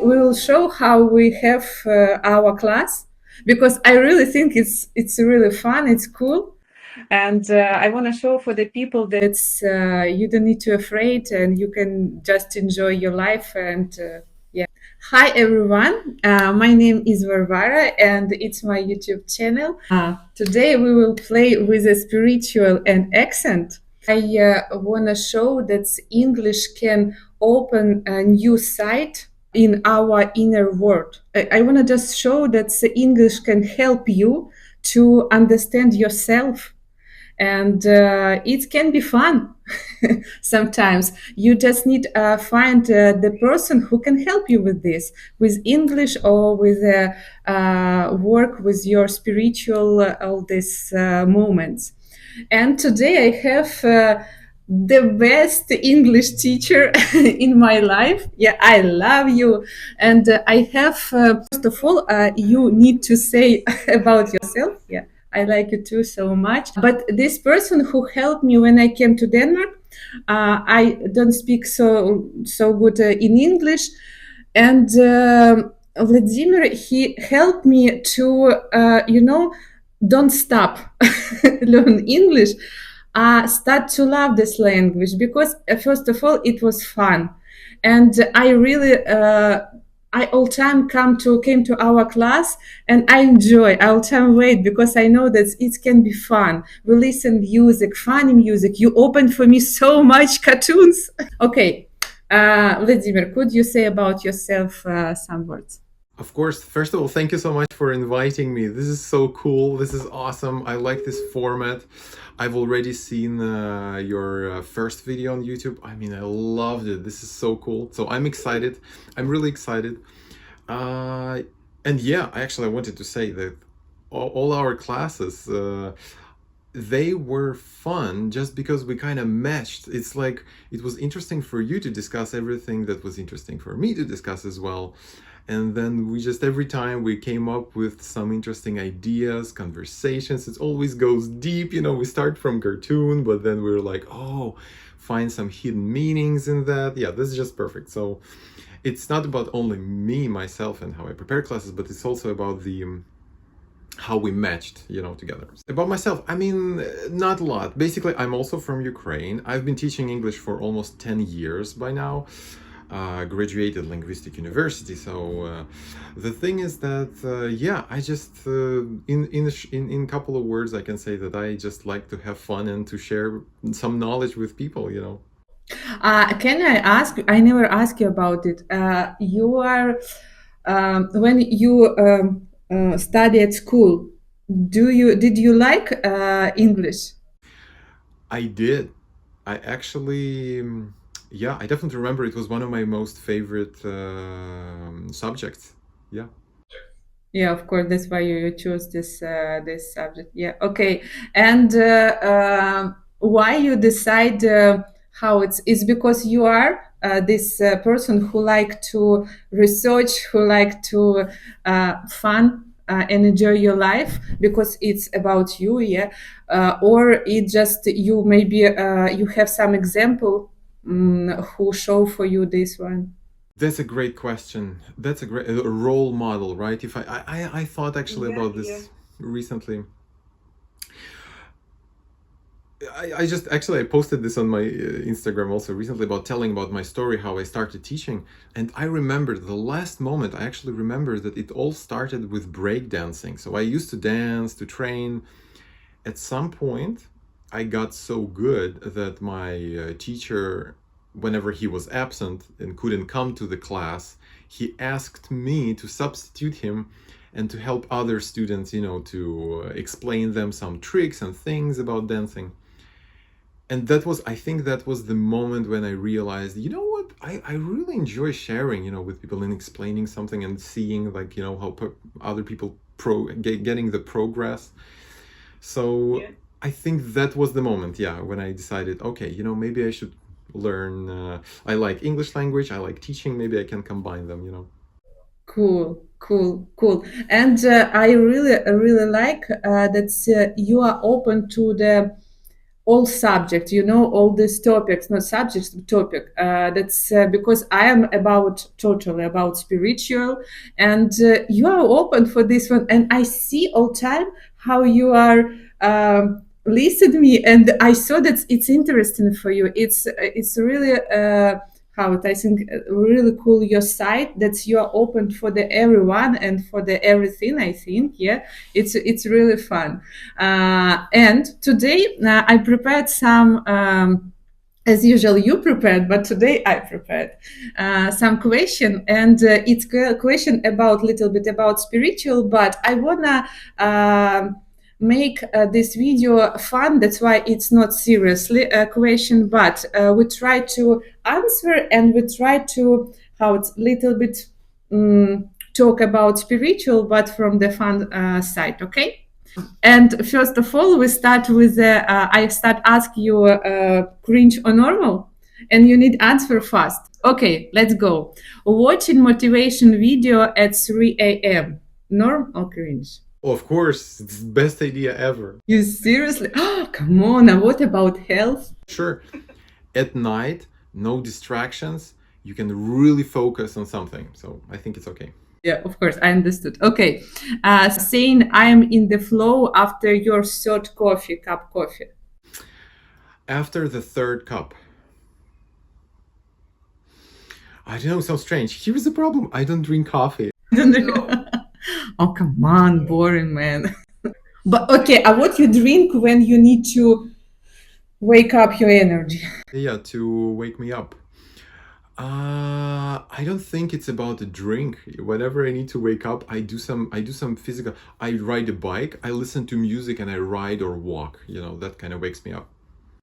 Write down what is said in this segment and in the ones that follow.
we will show how we have our class, because I really think it's really fun. It's cool, and I want to show for the people that you don't need to afraid, and you can just enjoy your life. And yeah. Hi everyone. My name is Varvara, and it's my YouTube channel. Today we will play with a spiritual and accent. I want to show that English can open a new side in our inner world. I want to just show that the English can help you to understand yourself, and it can be fun. Sometimes you just need find the person who can help you with this, with English, or with work with your spiritual all these moments. And today I have the best English teacher in my life. Yeah, I love you. And I have, first of all, you need to say about yourself. Yeah, I like you too so much. But this person who helped me when I came to Denmark, I don't speak so good in English, and Vladimir, he helped me to don't stop learn English. Start to love this language, because first of all it was fun, and I really I all time came to our class, and I enjoy. I all time wait, because I know that it can be fun. We listen music, funny music. You opened for me so much cartoons. Okay, Vladimir, could you say about yourself some words? Of course, first of all, thank you so much for inviting me. This is so cool. This is awesome. I like this format. I've already seen your first video on YouTube. I mean, I loved it. This is so cool. So I'm excited. I'm really excited. And yeah, I wanted to say that all our classes, they were fun just because we kind of matched. It's like it was interesting for you to discuss everything that was interesting for me to discuss as well. And then we just, every time we came up with some interesting ideas, conversations. It always goes deep, we start from cartoon, but then we're like, oh, find some hidden meanings in that. Yeah, this is just perfect. So it's not about only me, myself, and how I prepare classes, but it's also about the how we matched, together. About myself, I mean, not a lot. Basically, I'm also from Ukraine. I've been teaching English for almost 10 years by now. Graduated linguistic university. So the thing is that yeah, I just in couple of words I can say that I just like to have fun and to share some knowledge with people. Can I ask? I never asked you about it. You are when you study at school. Did you like English? I did. I actually, yeah, I definitely remember it was one of my most favorite subjects. Yeah. Yeah, of course. That's why you chose this subject. Yeah. Okay. And why you decide how it's because you are this person who like to research, who like to fun and enjoy your life, because it's about you. Yeah. Or it just you maybe you have some example who show for you this one. That's a great question. That's a great role model, right? If I thought actually about this recently. I just actually I posted this on my Instagram also recently about telling about my story, how I started teaching. And I remember the last moment, I actually remember that it all started with breakdancing. So I used to dance, to train. At some point, I got so good that my teacher, whenever he was absent and couldn't come to the class, he asked me to substitute him and to help other students, to explain them some tricks and things about dancing. And I think that was the moment when I realized, you know what, I really enjoy sharing, with people and explaining something and seeing like, how other people getting the progress. So yeah. I think that was the moment, yeah, when I decided, okay, maybe I should learn. I like English language, I like teaching, maybe I can combine them. Cool, cool, cool. And I really like that you are open to the all subjects, all these topics, not subjects, but topic. That's because I am totally about spiritual, and you are open for this one. And I see all time how you are listen me, and I saw that it's interesting for you. It's really. How it I think really cool your site that you are open for the everyone and for the everything. I think it's really fun. And today I prepared some. As usual, you prepared, but today I prepared some question, and it's a question about little bit about spiritual. But I wanna make this video fun. That's why it's not seriously a question, but we try to answer and we try to how it's little bit talk about spiritual, but from the fun side. Okay. And first of all, we start with I start ask you cringe or normal, and you need answer fast. Okay, let's go. Watching motivation video at 3 a.m. Norm or cringe? Oh, of course, it's the best idea ever. You seriously? Oh, come on. Now, what about health? Sure, at night, no distractions, you can really focus on something. So I think it's okay. Yeah, of course, I understood. Okay, saying I am in the flow after your third cup coffee. After the third cup, I don't know, so strange. Here's the problem, I don't drink coffee. Oh, come on, boring man. But okay, what you drink when you need to wake up your energy? Yeah, to wake me up. I don't think it's about the drink. Whenever I need to wake up, I do some physical. I ride a bike, I listen to music, and I ride or walk. That kind of wakes me up.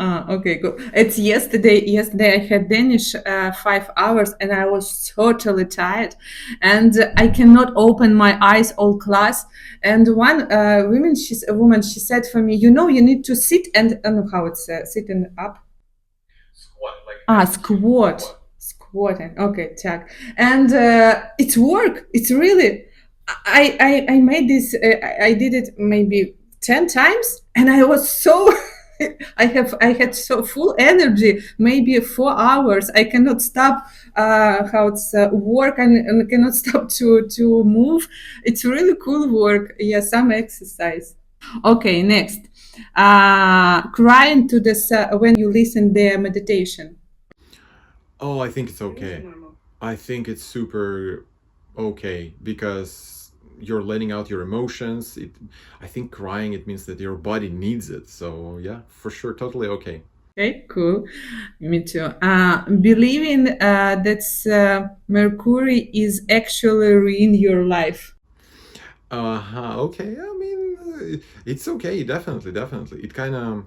Okay, good. It's yesterday. Yesterday I had Danish 5 hours, and I was totally tired, and I cannot open my eyes all class. And one woman, she said for me, you need to sit and I don't know how it's sitting up. Squat. Squatting. Okay, check. And it's work. It's really. I made this. I did it maybe 10 times, and I was so. I had so full energy. Maybe 4 hours. I cannot stop. How it's work and cannot stop to move. It's really cool work. Yeah, some exercise. Okay, next. Crying to the when you listen their meditation. Oh, I think it's okay. I think it's super okay because you're letting out your emotions. I think crying, it means that your body needs it. So yeah, for sure, totally okay. Okay, cool. Me too. Believing that Mercury is actually in your life. Okay. I mean, it's okay. Definitely, definitely. It kind of,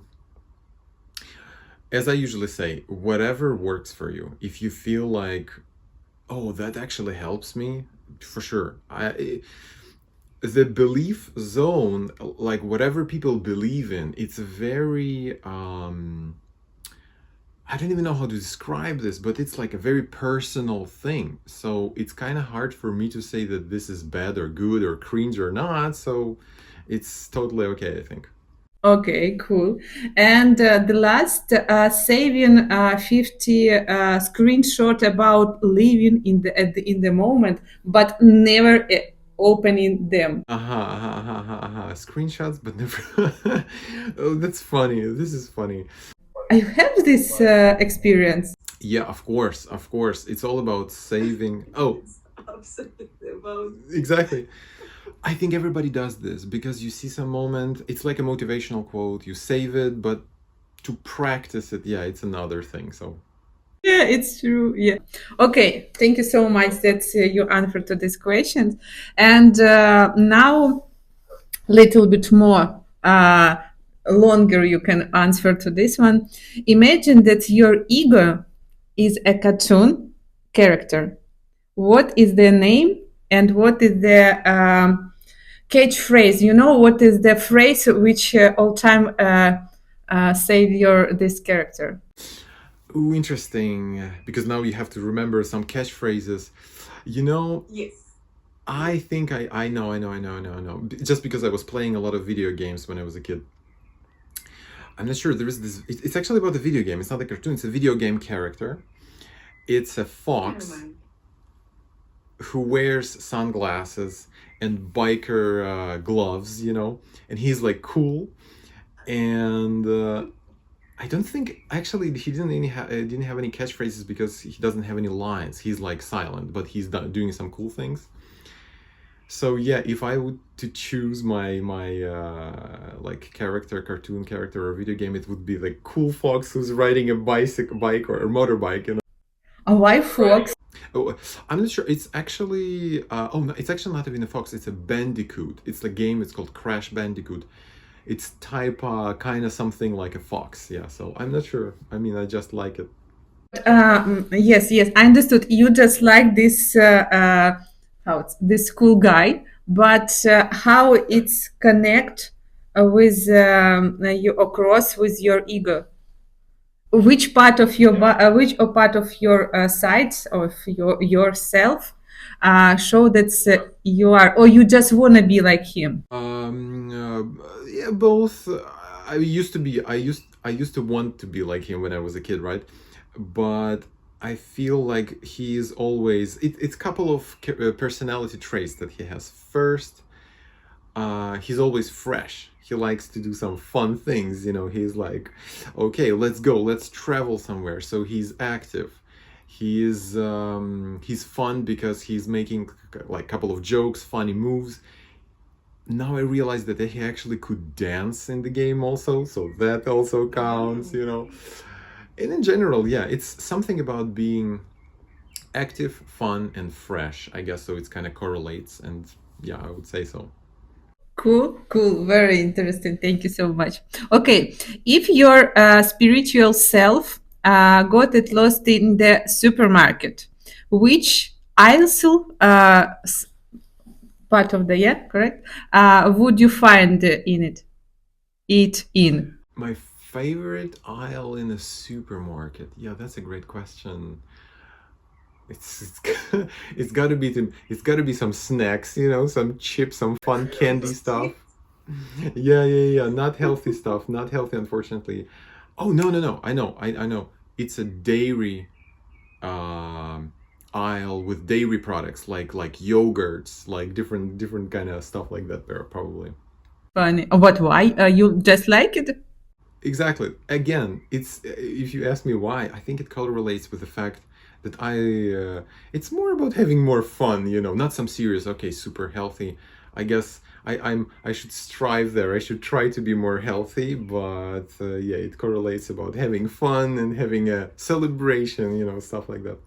as I usually say, whatever works for you. If you feel like, oh, that actually helps me, for sure. The belief zone, like whatever people believe in, it's a very I don't even know how to describe this, but it's like a very personal thing. So it's kind of hard for me to say that this is bad or good or cringe or not. So it's totally okay, I think. Okay, cool. And the last, saving 50 screenshot about living in the moment, but never opening them. Screenshots, but never. Oh, that's funny. This is funny. I have this experience. Yeah, of course, of course. It's all about saving. Oh, exactly. I think everybody does this because you see some moment, it's like a motivational quote, you save it, but to practice it, yeah, it's another thing. So Yeah, it's true. Yeah. Okay. Thank you so much that you answered to these questions. And now, little bit more longer, you can answer to this one. Imagine that your ego is a cartoon character. What is their name and what is their catchphrase? What is the phrase which all time save your this character? ooh, interesting. Because now you have to remember some catchphrases. You know, I think I know. Just because I was playing a lot of video games when I was a kid. I'm not sure. There is this. It's actually about a video game. It's not a cartoon. It's a video game character. It's a fox who wears sunglasses and biker gloves, and he's like cool. And I don't think actually he didn't have any catchphrases because he doesn't have any lines. He's like silent, but he's doing some cool things. So yeah, if I would to choose my like cartoon character or video game, it would be the cool fox who's riding a bike or a motorbike. A white fox. Oh, I'm not sure. It's actually oh no, it's actually not even a fox. It's a bandicoot. It's the game. It's called Crash Bandicoot. It's type kind of something like a fox. Yeah. So I'm not sure. I mean, I just like it. Yes, yes, I understood. You just like this this cool guy, but how it's connect with you across with your ego? Which part of your which part of your sides of yourself show that you are, or you just wanna be like him? Yeah, both. I used to want to be like him when I was a kid, right? But I feel like he is always. It's a couple of personality traits that he has. First, he's always fresh. He likes to do some fun things. He's like, okay, let's go, let's travel somewhere. So he's active. He's fun because he's making like a couple of jokes, funny moves. Now I realize that he actually could dance in the game also, so that also counts. And in general, yeah, it's something about being active, fun, and fresh, I guess. So it's kind of correlates, and yeah, I would say so. Cool, cool, very interesting. Thank you so much. Okay, if your spiritual self got it lost in the supermarket, which aisle part of the, yeah, correct, would you find in it in? My favorite aisle in a supermarket. Yeah, that's a great question. It's it's got to be some snacks, some chips, some fun candy stuff. Yeah, yeah, yeah. Not healthy stuff. Not healthy, unfortunately. Oh no, no, no. I know. It's a dairy aisle with dairy products like yogurts, like different kind of stuff like that there probably. Funny. But why? You just like it? Exactly. Again, it's if you ask me why, I think it correlates with the fact that it's more about having more fun, not some serious, okay, super healthy. I guess I should strive there. I should try to be more healthy, but yeah, it correlates about having fun and having a celebration, stuff like that.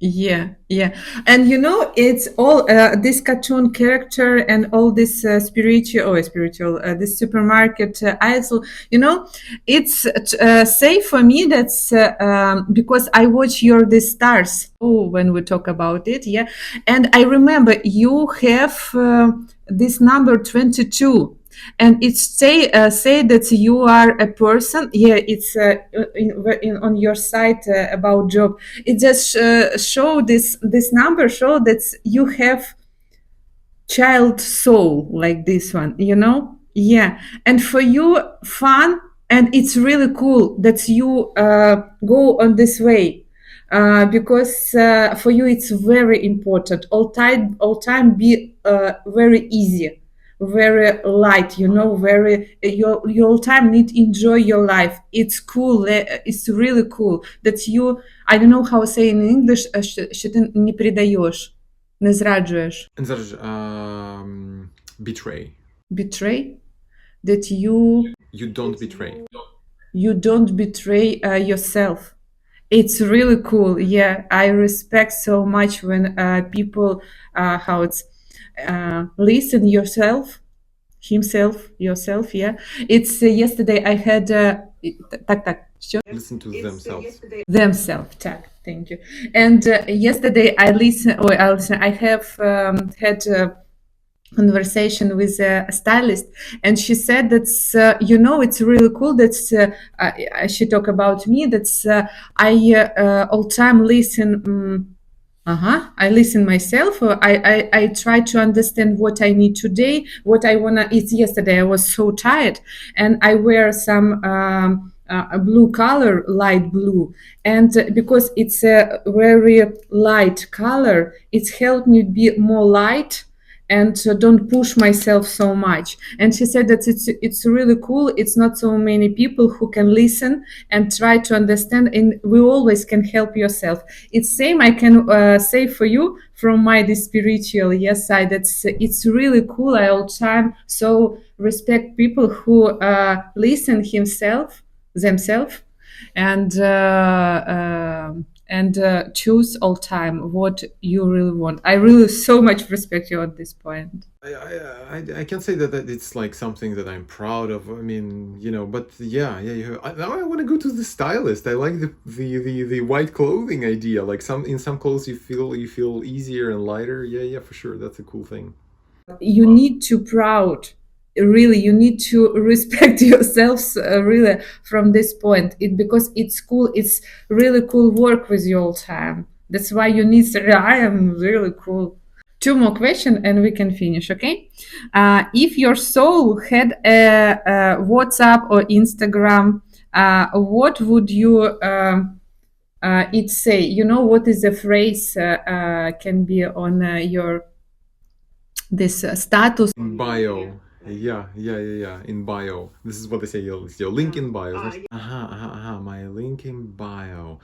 Yeah, yeah. And it's all this cartoon character and all this this supermarket aisle, it's safe for me. That's because I watch Your the Stars. Oh, when we talk about it, yeah. And I remember you have this number 22, and it say that you are a person. Yeah, it's on your site about job. It just show this number show that you have child soul like this one, yeah. And for you fun, and it's really cool that you go on this way, because for you it's very important all time be very easy, very light, very you all time need enjoy your life. It's cool, it's really cool that you, I don't know how to say in English, що ти не предаєш, не зраджуєш. And such betray. Betray, that you don't betray. don't betray yourself. It's really cool. Yeah, I respect so much when people how it's listen yourself, yeah. It's yesterday I had так, що? Listen to themselves. Themselves, так, thank you. And yesterday I have had conversation with a stylist, and she said that's it's really cool that she talk about me, that's I all time listen I listen myself. I try to understand what I need today, what I wanna eat. Yesterday I was so tired, and I wear some a blue color, light blue, and because it's a very light color, it's helped me be more light and don't push myself so much. And she said that it's really cool. It's not so many people who can listen and try to understand, and we always can help yourself. It's same I can say for you from my this spiritual yes side. That's it's really cool. I all time so respect people who listen himself themselves and choose all time what you really want. I really so much respect you at this point. I can say that it's like something that I'm proud of. I mean, but yeah. Now I want to go to the stylist. I like the white clothing idea. Like in some clothes you feel easier and lighter. Yeah, for sure. That's a cool thing. You need to proud, really you need to respect yourselves really from this point, because it's cool, it's really cool work with you all time. That's why you need I am really cool. Two more questions and we can finish, okay? If your soul had a WhatsApp or Instagram, what would you it say? You know what is the phrase can be on your this status. Bio. Yeah. In bio. This is what they say. It's your link in bio. My link in bio.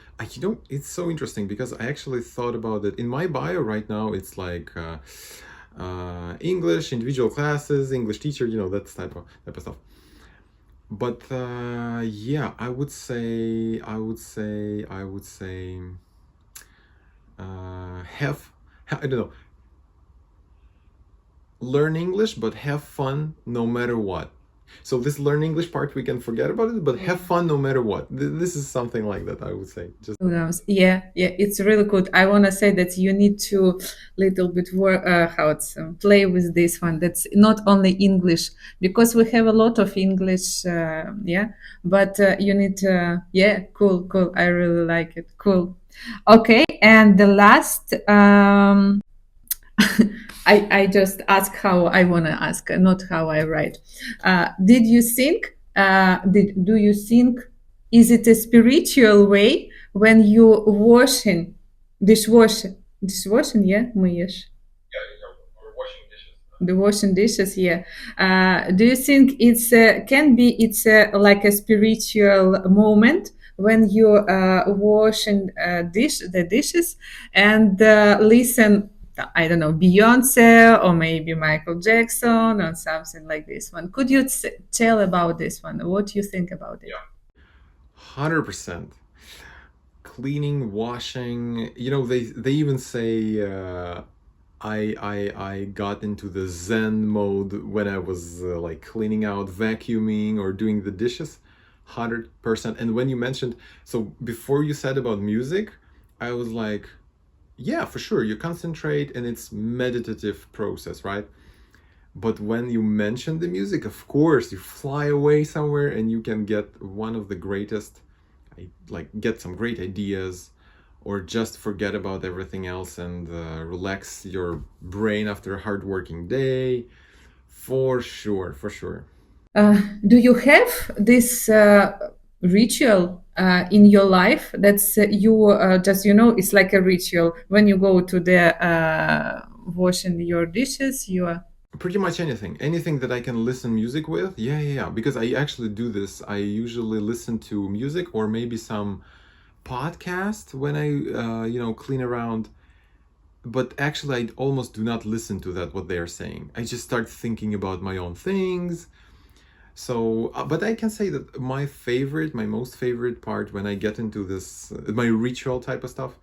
It's so interesting because I actually thought about it. In my bio right now, it's like English, individual classes, English teacher, that type of stuff. But yeah, I would say, have, I don't know, learn English, but have fun no matter what. So this learn English part, we can forget about it, but have fun no matter what. This is something like that, I would say. Just Yeah, it's really good. I want to say that you need to little bit work how it's play with this one. That's not only English, because we have a lot of English, yeah. But you need, yeah, cool. I really like it. Cool. Okay, and the last, I just ask how I want to ask, not how I write. Did you think? Do you think? Is it a spiritual way when you washing dishwashing? Yeah, myjesz. The washing dishes, yeah. Do you think it's can be it's like a spiritual moment when you washing the dishes and listen? I don't know, Beyonce or maybe Michael Jackson or something like this one. Could you tell about this one? What do you think about it? 100%. Cleaning, washing. They even say I got into the Zen mode when I was like cleaning out, vacuuming, or doing the dishes. 100%. And when you mentioned, so before you said about music, I was like, yeah, for sure, you concentrate and it's meditative process, right? But when you mention the music, of course, you fly away somewhere and you can get one of the greatest, like get some great ideas, or just forget about everything else and relax your brain after a hard working day. For sure, for sure. Do you have this ritual in your life that's you just it's like a ritual when you go to the washing your dishes you are. Pretty much anything that I can listen music with. Yeah. Because I actually do this. I usually listen to music or maybe some podcast when I clean around. But actually, I almost do not listen to that what they are saying. I just start thinking about my own things. So, but I can say that my most favorite part when I get into this, my ritual type of stuff,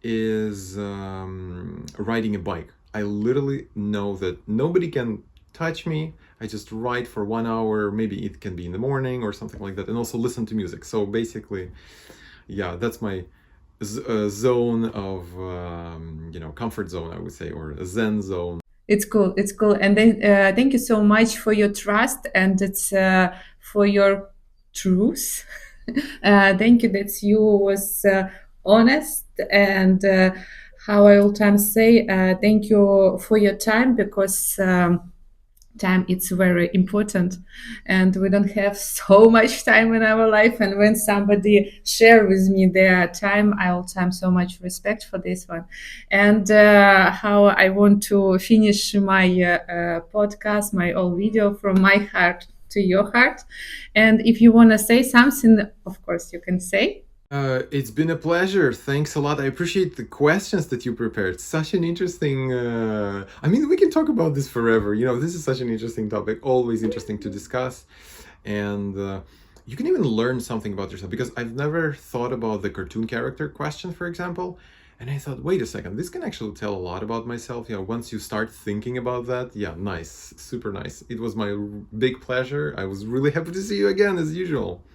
is riding a bike. I literally know that nobody can touch me. I just ride for 1 hour. Maybe it can be in the morning or something like that, and also listen to music. So basically, yeah, that's my zone of comfort zone, I would say, or a Zen zone. It's cool, and then thank you so much for your trust, and it's for your truth. Thank you that you was honest and how I all time say, thank you for your time, because time it's very important, and we don't have so much time in our life. And when somebody share with me their time, I all time so much respect for this one. And how I want to finish my podcast, my old video, from my heart to your heart. And if you want to say something, of course you can say. It's been a pleasure. Thanks a lot. I appreciate the questions that you prepared. Such an interesting. I mean, we can talk about this forever. You know, this is such an interesting topic. Always interesting to discuss, and you can even learn something about yourself. Because I've never thought about the cartoon character question, for example, and I thought, wait a second, this can actually tell a lot about myself. You know, once you start thinking about that, yeah, nice, super nice. It was my big pleasure. I was really happy to see you again, as usual.